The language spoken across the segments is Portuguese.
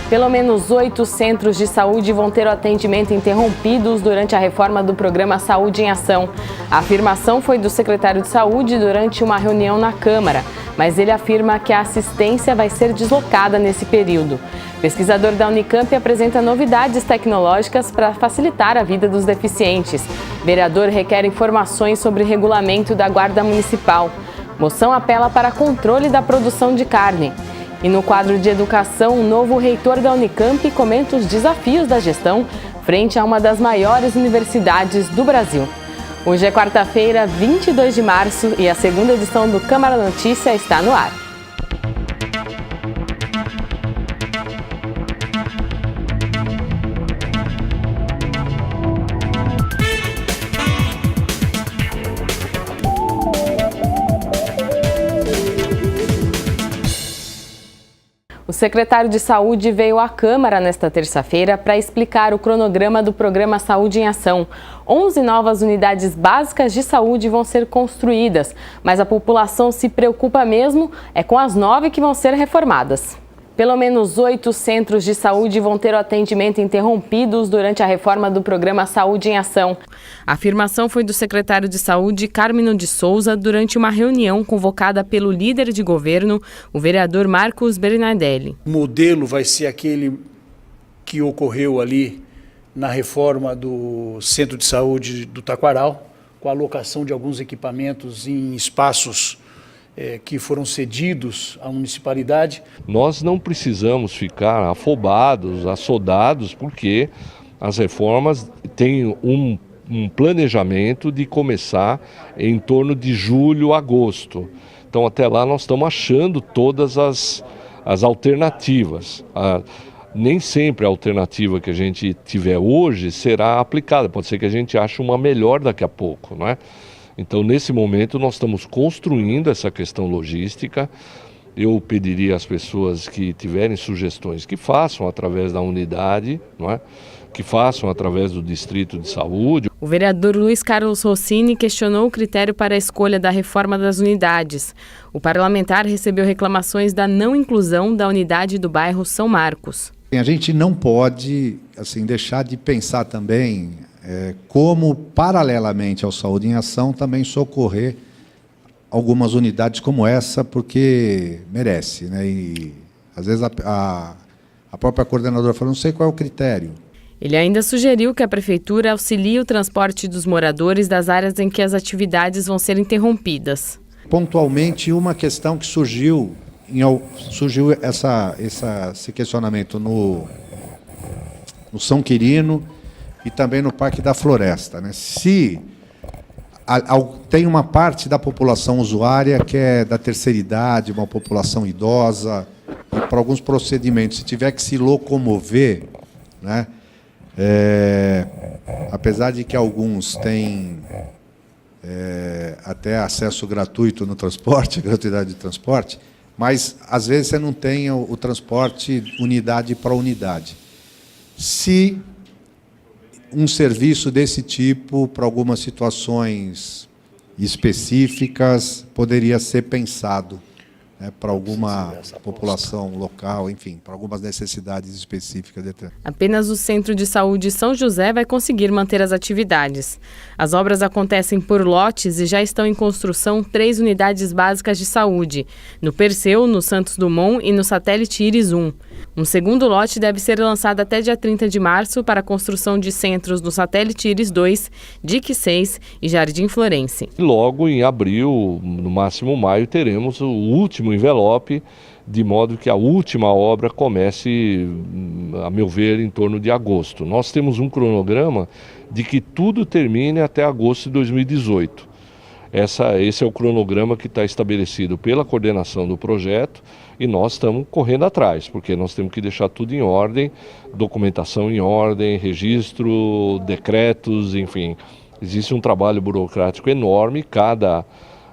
Pelo menos 8 centros de saúde vão ter o atendimento interrompidos durante a reforma do programa Saúde em Ação. A afirmação foi do secretário de Saúde durante uma reunião na Câmara, mas ele afirma que a assistência vai ser deslocada nesse período. Pesquisador da Unicamp apresenta novidades tecnológicas para facilitar a vida dos deficientes. Vereador requer informações sobre o regulamento da Guarda Municipal. Moção apela para controle da produção de carne. E no quadro de educação, o novo reitor da Unicamp comenta os desafios da gestão frente a uma das maiores universidades do Brasil. Hoje é quarta-feira, 22 de março, e a segunda edição do Câmara Notícia está no ar. O secretário de Saúde veio à Câmara nesta terça-feira para explicar o cronograma do programa Saúde em Ação. 11 novas unidades básicas de saúde vão ser construídas, mas a população se preocupa mesmo com as 9 que vão ser reformadas. Pelo menos 8 centros de saúde vão ter o atendimento interrompidos durante a reforma do programa Saúde em Ação. A afirmação foi do secretário de Saúde, Carmino de Souza, durante uma reunião convocada pelo líder de governo, o vereador Marcos Bernardelli. O modelo vai ser aquele que ocorreu ali na reforma do Centro de Saúde do Taquaral, com a alocação de alguns equipamentos em espaços que foram cedidos à municipalidade. Nós não precisamos ficar afobados, assodados, porque as reformas têm um planejamento de começar em torno de julho, agosto. Então até lá nós estamos achando todas as alternativas. Nem sempre a alternativa que a gente tiver hoje será aplicada, pode ser que a gente ache uma melhor daqui a pouco, não é? Então, nesse momento, nós estamos construindo essa questão logística. Eu pediria às pessoas que tiverem sugestões que façam através da unidade, não é? Que façam através do Distrito de Saúde. O vereador Luiz Carlos Rossini questionou o critério para a escolha da reforma das unidades. O parlamentar recebeu reclamações da não inclusão da unidade do bairro São Marcos. A gente não pode deixar de pensar também como, paralelamente ao Saúde em Ação, também socorrer algumas unidades como essa, porque merece, né? E às vezes a própria coordenadora falou, não sei qual é o critério. Ele ainda sugeriu que a prefeitura auxilie o transporte dos moradores das áreas em que as atividades vão ser interrompidas. Pontualmente, uma questão que surgiu esse questionamento no São Quirino e também no Parque da Floresta, né? Se tem uma parte da população usuária que é da terceira idade, uma população idosa, e para alguns procedimentos, se tiver que se locomover, né? Apesar de que alguns têm até acesso gratuito no transporte, gratuidade de transporte, mas às vezes você não tem o transporte unidade para unidade. Se um serviço desse tipo, para algumas situações específicas, poderia ser pensado, né, para alguma população local, enfim, para algumas necessidades específicas. Apenas o Centro de Saúde São José vai conseguir manter as atividades. As obras acontecem por lotes e já estão em construção 3 unidades básicas de saúde, no Perseu, no Santos Dumont e no Satélite Íris 1. Um segundo lote deve ser lançado até dia 30 de março para a construção de centros no Satélite Íris 2, DIC 6 e Jardim Florense. Logo em abril, no máximo maio, teremos o último envelope, de modo que a última obra comece, a meu ver, em torno de agosto. Nós temos um cronograma de que tudo termine até agosto de 2018. Esse é o cronograma que está estabelecido pela coordenação do projeto e nós estamos correndo atrás, porque nós temos que deixar tudo em ordem, documentação em ordem, registro, decretos, enfim. Existe um trabalho burocrático enorme, cada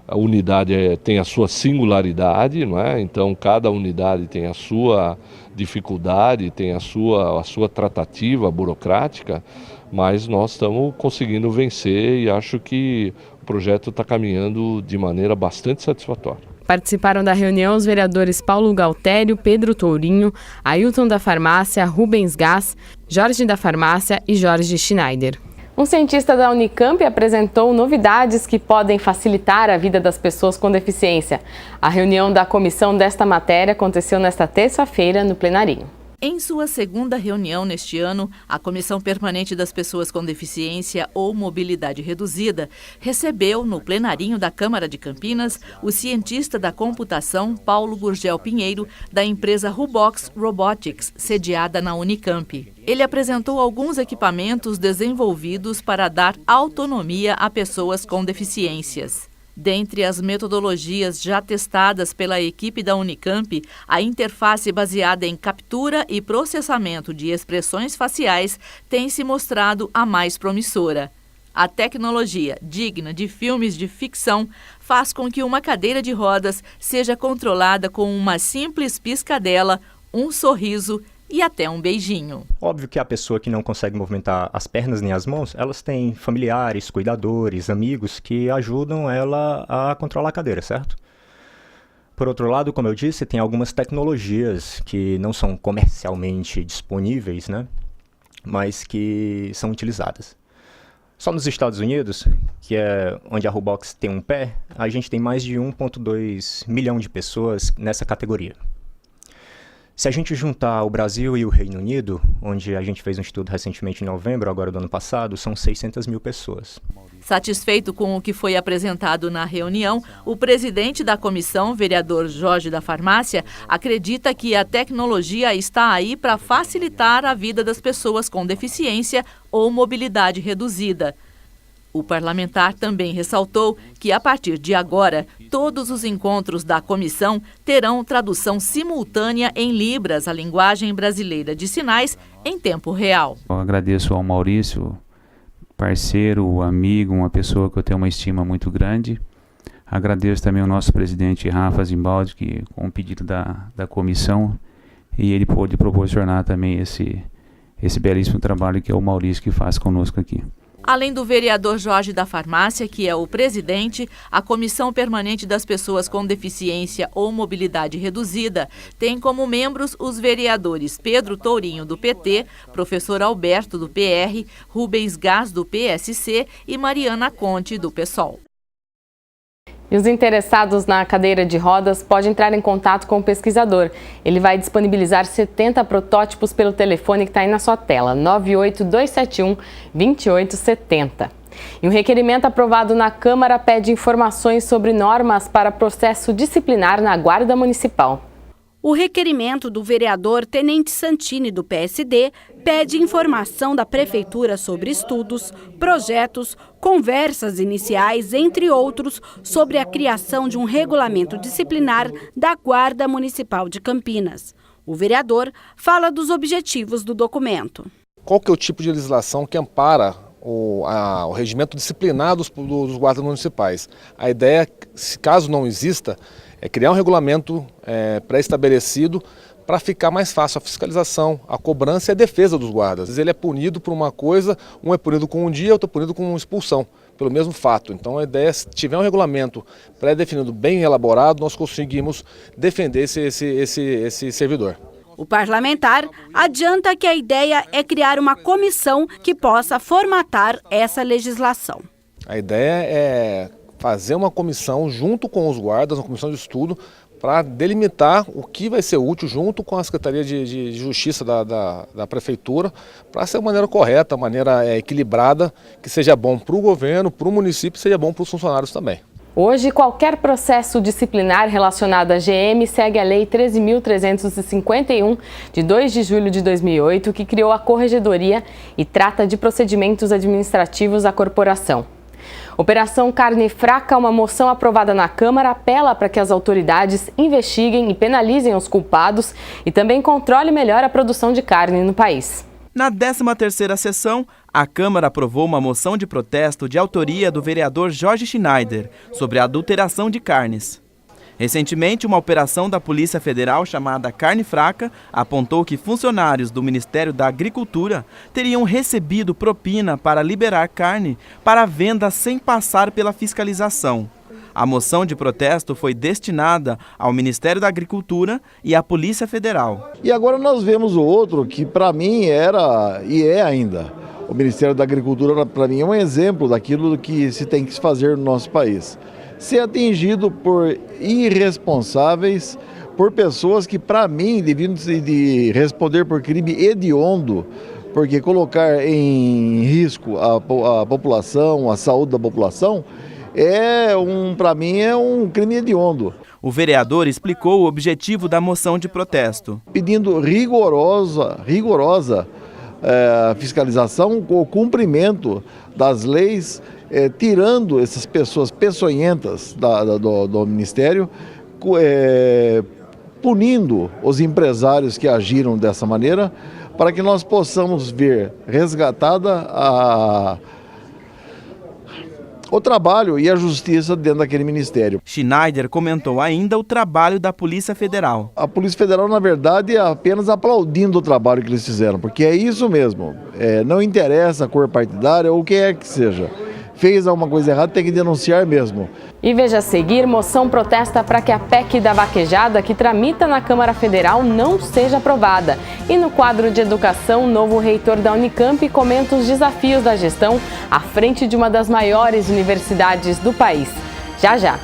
unidade tem a sua singularidade, não é? Então cada unidade tem a sua dificuldade, tem a sua tratativa burocrática, mas nós estamos conseguindo vencer e acho que o projeto está caminhando de maneira bastante satisfatória. Participaram da reunião os vereadores Paulo Galtério, Pedro Tourinho, Ailton da Farmácia, Rubens Gás, Jorge da Farmácia e Jorge Schneider. Um cientista da Unicamp apresentou novidades que podem facilitar a vida das pessoas com deficiência. A reunião da comissão desta matéria aconteceu nesta terça-feira no plenarinho. Em sua segunda reunião neste ano, a Comissão Permanente das Pessoas com Deficiência ou Mobilidade Reduzida recebeu, no plenarinho da Câmara de Campinas, o cientista da computação Paulo Gurgel Pinheiro, da empresa Rubox Robotics, sediada na Unicamp. Ele apresentou alguns equipamentos desenvolvidos para dar autonomia a pessoas com deficiências. Dentre as metodologias já testadas pela equipe da Unicamp, a interface baseada em captura e processamento de expressões faciais tem se mostrado a mais promissora. A tecnologia, digna de filmes de ficção, faz com que uma cadeira de rodas seja controlada com uma simples piscadela, um sorriso e até um beijinho. Óbvio que a pessoa que não consegue movimentar as pernas nem as mãos, elas têm familiares, cuidadores, amigos que ajudam ela a controlar a cadeira, certo? Por outro lado, como eu disse, tem algumas tecnologias que não são comercialmente disponíveis, né? Mas que são utilizadas. Só nos Estados Unidos, que é onde a Rubox tem um pé, a gente tem mais de 1,2 milhão de pessoas nessa categoria. Se a gente juntar o Brasil e o Reino Unido, onde a gente fez um estudo recentemente em novembro, agora do ano passado, são 600 mil pessoas. Satisfeito com o que foi apresentado na reunião, o presidente da comissão, vereador Jorge da Farmácia, acredita que a tecnologia está aí para facilitar a vida das pessoas com deficiência ou mobilidade reduzida. O parlamentar também ressaltou que, a partir de agora, todos os encontros da comissão terão tradução simultânea em Libras, a linguagem brasileira de sinais, em tempo real. Eu agradeço ao Maurício, parceiro, amigo, uma pessoa que eu tenho uma estima muito grande. Agradeço também ao nosso presidente Rafa Zimbaldi, que, com o pedido da comissão, e ele pôde proporcionar também esse belíssimo trabalho que é o Maurício que faz conosco aqui. Além do vereador Jorge da Farmácia, que é o presidente, a Comissão Permanente das Pessoas com Deficiência ou Mobilidade Reduzida tem como membros os vereadores Pedro Tourinho, do PT, professor Alberto, do PR, Rubens Gás, do PSC e Mariana Conte, do PSOL. E os interessados na cadeira de rodas podem entrar em contato com o pesquisador. Ele vai disponibilizar 70 protótipos pelo telefone que está aí na sua tela, 98271-2870. E um requerimento aprovado na Câmara pede informações sobre normas para processo disciplinar na Guarda Municipal. O requerimento do vereador Tenente Santini, do PSD, pede informação da Prefeitura sobre estudos, projetos, conversas iniciais, entre outros, sobre a criação de um regulamento disciplinar da Guarda Municipal de Campinas. O vereador fala dos objetivos do documento. Qual que é o tipo de legislação que ampara o regimento disciplinar dos guardas municipais? A ideia, se caso não exista, é criar um regulamento pré-estabelecido para ficar mais fácil a fiscalização, a cobrança e a defesa dos guardas. Ele é punido por uma coisa, um é punido com um dia, outro é punido com expulsão, pelo mesmo fato. Então a ideia é, se tiver um regulamento pré-definido bem elaborado, nós conseguimos defender esse servidor. O parlamentar adianta que a ideia é criar uma comissão que possa formatar essa legislação. A ideia é fazer uma comissão junto com os guardas, uma comissão de estudo, para delimitar o que vai ser útil junto com a Secretaria de Justiça da Prefeitura, para ser uma maneira correta, uma maneira equilibrada, que seja bom para o governo, para o município e seja bom para os funcionários também. Hoje, qualquer processo disciplinar relacionado à GM segue a Lei 13.351, de 2 de julho de 2008, que criou a Corregedoria e trata de procedimentos administrativos da corporação. Operação Carne Fraca, uma moção aprovada na Câmara, apela para que as autoridades investiguem e penalizem os culpados e também controle melhor a produção de carne no país. Na 13ª sessão, a Câmara aprovou uma moção de protesto de autoria do vereador Jorge Schneider sobre a adulteração de carnes. Recentemente, uma operação da Polícia Federal chamada Carne Fraca apontou que funcionários do Ministério da Agricultura teriam recebido propina para liberar carne para venda sem passar pela fiscalização. A moção de protesto foi destinada ao Ministério da Agricultura e à Polícia Federal. E agora nós vemos o outro que para mim era e é ainda. O Ministério da Agricultura para mim é um exemplo daquilo que se tem que fazer no nosso país. Ser atingido por irresponsáveis, por pessoas que para mim deviam de responder por crime hediondo, porque colocar em risco a população, a saúde da população, para mim é um crime hediondo. O vereador explicou o objetivo da moção de protesto. Pedindo rigorosa fiscalização, o cumprimento das leis, tirando essas pessoas peçonhentas do Ministério, punindo os empresários que agiram dessa maneira, para que nós possamos ver resgatada o trabalho e a justiça dentro daquele ministério. Schneider comentou ainda o trabalho da Polícia Federal. A Polícia Federal, na verdade, é apenas aplaudindo o trabalho que eles fizeram, porque é isso mesmo. Não interessa a cor partidária ou o que é que seja. Fez alguma coisa errada, tem que denunciar mesmo. E veja a seguir, moção protesta para que a PEC da vaquejada, que tramita na Câmara Federal, não seja aprovada. E no quadro de educação, o novo reitor da Unicamp comenta os desafios da gestão à frente de uma das maiores universidades do país. Já, já.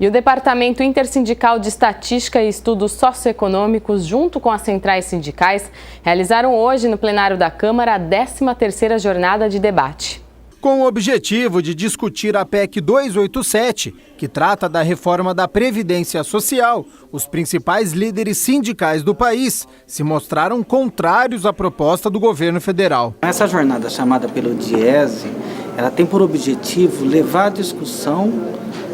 E o Departamento Intersindical de Estatística e Estudos Socioeconômicos, junto com as centrais sindicais, realizaram hoje no plenário da Câmara a 13ª jornada de debate. Com o objetivo de discutir a PEC 287, que trata da reforma da Previdência Social, os principais líderes sindicais do país se mostraram contrários à proposta do governo federal. Essa jornada, chamada pelo Diese, ela tem por objetivo levar a discussão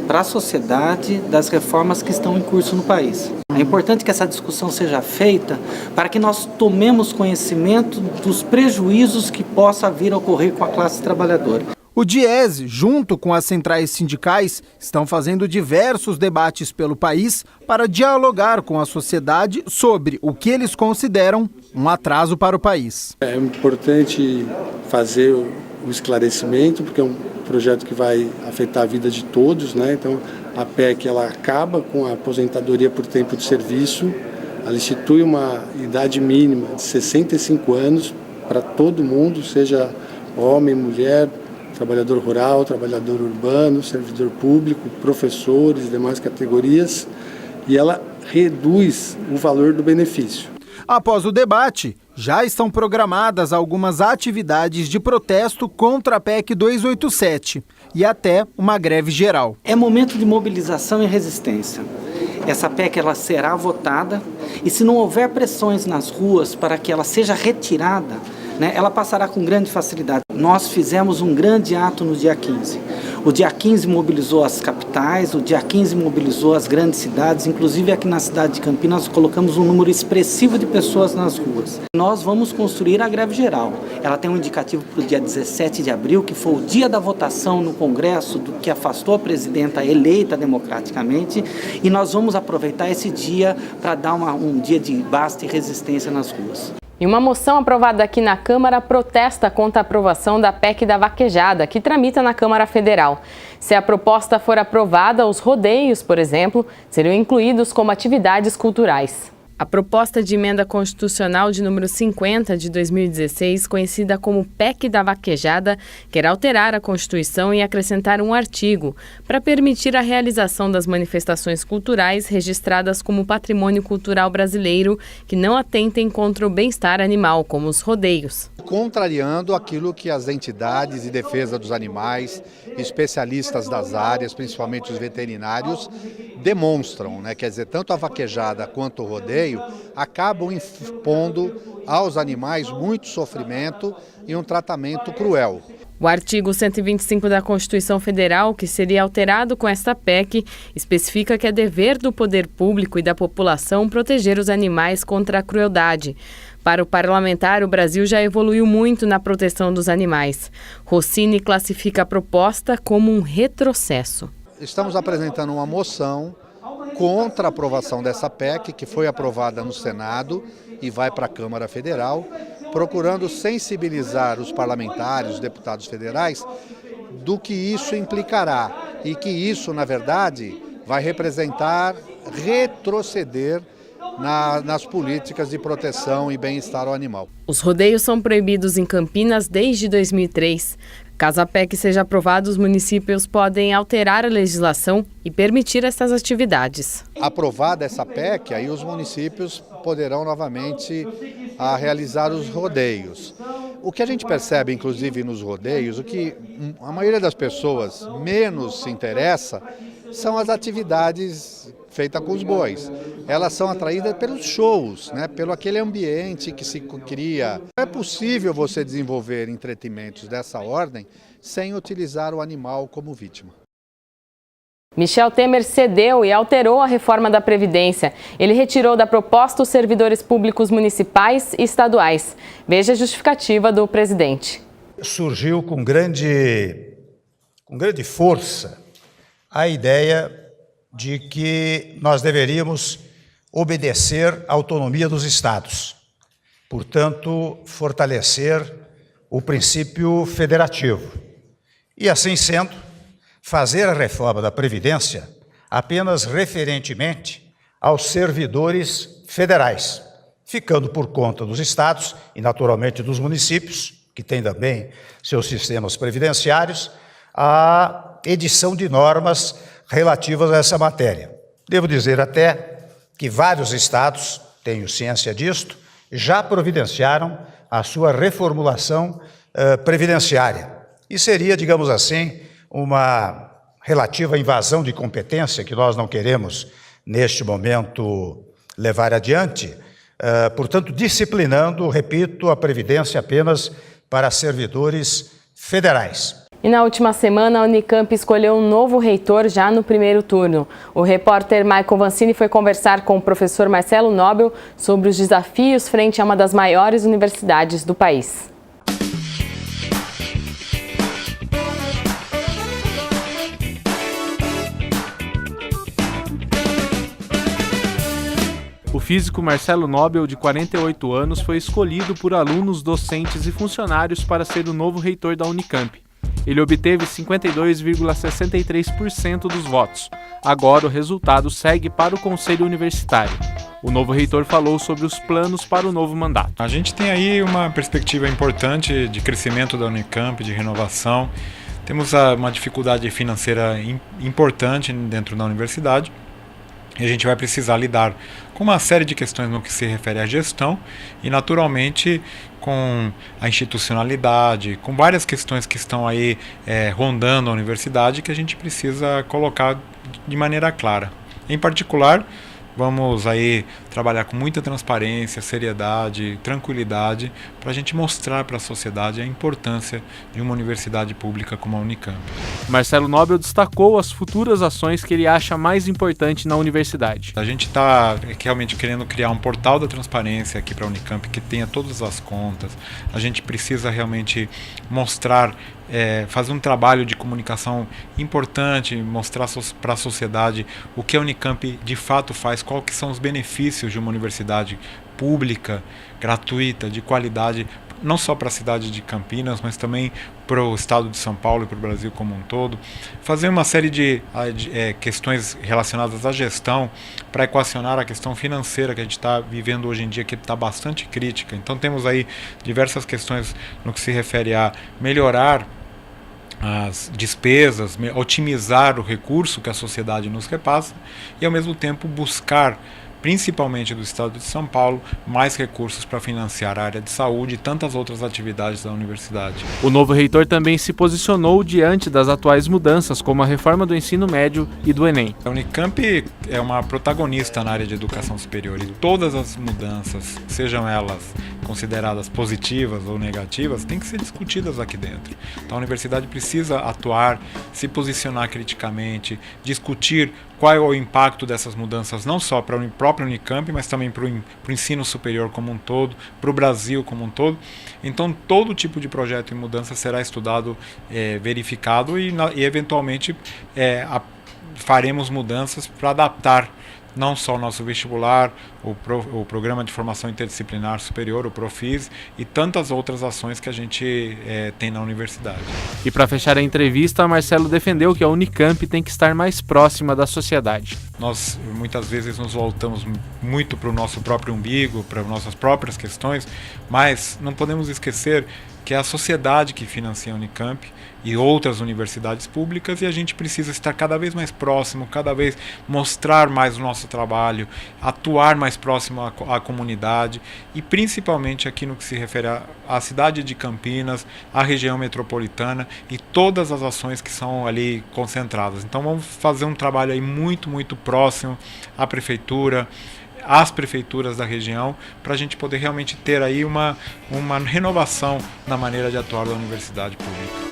para a sociedade das reformas que estão em curso no país. É importante que essa discussão seja feita para que nós tomemos conhecimento dos prejuízos que possa vir a ocorrer com a classe trabalhadora. O Diese, junto com as centrais sindicais, estão fazendo diversos debates pelo país para dialogar com a sociedade sobre o que eles consideram um atraso para o país. É importante fazer o esclarecimento, porque é um projeto que vai afetar a vida de todos, né? Então a PEC ela acaba com a aposentadoria por tempo de serviço, ela institui uma idade mínima de 65 anos para todo mundo, seja homem, mulher, trabalhador rural, trabalhador urbano, servidor público, professores e demais categorias, e ela reduz o valor do benefício. Após o debate, já estão programadas algumas atividades de protesto contra a PEC 287 e até uma greve geral. É momento de mobilização e resistência. Essa PEC ela será votada e se não houver pressões nas ruas para que ela seja retirada, ela passará com grande facilidade. Nós fizemos um grande ato no dia 15. O dia 15 mobilizou as capitais, o dia 15 mobilizou as grandes cidades, inclusive aqui na cidade de Campinas colocamos um número expressivo de pessoas nas ruas. Nós vamos construir a greve geral. Ela tem um indicativo para o dia 17 de abril, que foi o dia da votação no Congresso, que afastou a presidenta eleita democraticamente, e nós vamos aproveitar esse dia para dar um dia de basta e resistência nas ruas. E uma moção aprovada aqui na Câmara protesta contra a aprovação da PEC da vaquejada, que tramita na Câmara Federal. Se a proposta for aprovada, os rodeios, por exemplo, seriam incluídos como atividades culturais. A proposta de emenda constitucional de número 50 de 2016, conhecida como PEC da vaquejada, quer alterar a Constituição e acrescentar um artigo para permitir a realização das manifestações culturais registradas como patrimônio cultural brasileiro que não atentem contra o bem-estar animal, como os rodeios. Contrariando aquilo que as entidades de defesa dos animais, especialistas das áreas, principalmente os veterinários, demonstram, quer dizer, tanto a vaquejada quanto o rodeio acabam impondo aos animais muito sofrimento e um tratamento cruel. O artigo 125 da Constituição Federal, que seria alterado com esta PEC, especifica que é dever do poder público e da população proteger os animais contra a crueldade. Para o parlamentar, o Brasil já evoluiu muito na proteção dos animais. Rossini classifica a proposta como um retrocesso. Estamos apresentando uma moção contra a aprovação dessa PEC, que foi aprovada no Senado e vai para a Câmara Federal, procurando sensibilizar os parlamentares, os deputados federais, do que isso implicará e que isso, na verdade, vai representar retroceder nas políticas de proteção e bem-estar ao animal. Os rodeios são proibidos em Campinas desde 2003. Caso a PEC seja aprovada, os municípios podem alterar a legislação e permitir essas atividades. Aprovada essa PEC, aí os municípios poderão novamente realizar os rodeios. O que a gente percebe, inclusive, nos rodeios, o que a maioria das pessoas menos se interessa são as atividades feitas com os bois. Elas são atraídas pelos shows, né? Pelo aquele ambiente que se cria. Não é possível você desenvolver entretenimentos dessa ordem sem utilizar o animal como vítima. Michel Temer cedeu e alterou a reforma da Previdência. Ele retirou da proposta os servidores públicos municipais e estaduais. Veja a justificativa do presidente. Surgiu com grande força a ideia de que nós deveríamos obedecer à autonomia dos estados. Portanto, fortalecer o princípio federativo. E, assim sendo, fazer a reforma da Previdência apenas referentemente aos servidores federais, ficando por conta dos estados e, naturalmente, dos municípios, que têm também seus sistemas previdenciários, a edição de normas relativas a essa matéria. Devo dizer até que vários estados, tenho ciência disto, já providenciaram a sua reformulação previdenciária. E seria, digamos assim, uma relativa invasão de competência que nós não queremos, neste momento, levar adiante, portanto, disciplinando, repito, a Previdência apenas para servidores federais. E na última semana, a Unicamp escolheu um novo reitor já no primeiro turno. O repórter Michael Vancini foi conversar com o professor Marcelo Nobel sobre os desafios frente a uma das maiores universidades do país. O físico Marcelo Nobel, de 48 anos, foi escolhido por alunos, docentes e funcionários para ser o novo reitor da Unicamp. Ele obteve 52,63% dos votos. Agora o resultado segue para o Conselho Universitário. O novo reitor falou sobre os planos para o novo mandato. A gente tem aí uma perspectiva importante de crescimento da Unicamp, de renovação. Temos uma dificuldade financeira importante dentro da universidade. E a gente vai precisar lidar com uma série de questões no que se refere à gestão e, naturalmente, com a institucionalidade, com várias questões que estão aí rondando a universidade que a gente precisa colocar de maneira clara. Em particular, vamos aí trabalhar com muita transparência, seriedade, tranquilidade, para a gente mostrar para a sociedade a importância de uma universidade pública como a Unicamp. Marcelo Nobel destacou as futuras ações que ele acha mais importante na universidade. A gente está realmente querendo criar um portal da transparência aqui para a Unicamp que tenha todas as contas. A gente precisa realmente mostrar, fazer um trabalho de comunicação importante, mostrar para a sociedade o que a Unicamp de fato faz, quais que são os benefícios de uma universidade pública, gratuita, de qualidade, não só para a cidade de Campinas, mas também para o estado de São Paulo e para o Brasil como um todo. Fazer uma série de questões relacionadas à gestão para equacionar a questão financeira que a gente está vivendo hoje em dia, que está bastante crítica. Então temos aí diversas questões no que se refere a melhorar as despesas, otimizar o recurso que a sociedade nos repassa e, ao mesmo tempo, buscar, principalmente do estado de São Paulo, mais recursos para financiar a área de saúde e tantas outras atividades da universidade. O novo reitor também se posicionou diante das atuais mudanças, como a reforma do ensino médio e do Enem. A Unicamp é uma protagonista na área de educação superior e todas as mudanças, sejam elas consideradas positivas ou negativas, têm que ser discutidas aqui dentro. Então a universidade precisa atuar, se posicionar criticamente, discutir qual é o impacto dessas mudanças, não só para o próprio Unicamp, mas também para o ensino superior como um todo, para o Brasil como um todo. Então, todo tipo de projeto e mudança será estudado, verificado e eventualmente, faremos mudanças para adaptar não só o nosso vestibular, o Programa de Formação Interdisciplinar Superior, o Profis, e tantas outras ações que a gente tem na universidade. E para fechar a entrevista, Marcelo defendeu que a Unicamp tem que estar mais próxima da sociedade. Nós muitas vezes nos voltamos muito para o nosso próprio umbigo, para nossas próprias questões, mas não podemos esquecer que é a sociedade que financia a Unicamp e outras universidades públicas, e a gente precisa estar cada vez mais próximo, cada vez mostrar mais o nosso trabalho, atuar mais próximo à comunidade e principalmente aqui no que se refere à cidade de Campinas, à região metropolitana e todas as ações que são ali concentradas. Então vamos fazer um trabalho aí muito, muito próximo à prefeitura, às prefeituras da região, para a gente poder realmente ter aí uma renovação na maneira de atuar da universidade pública.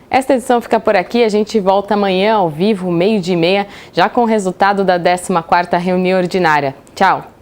Esta edição fica por aqui, a gente volta amanhã ao vivo, 12:30, já com o resultado da 14ª reunião ordinária. Tchau!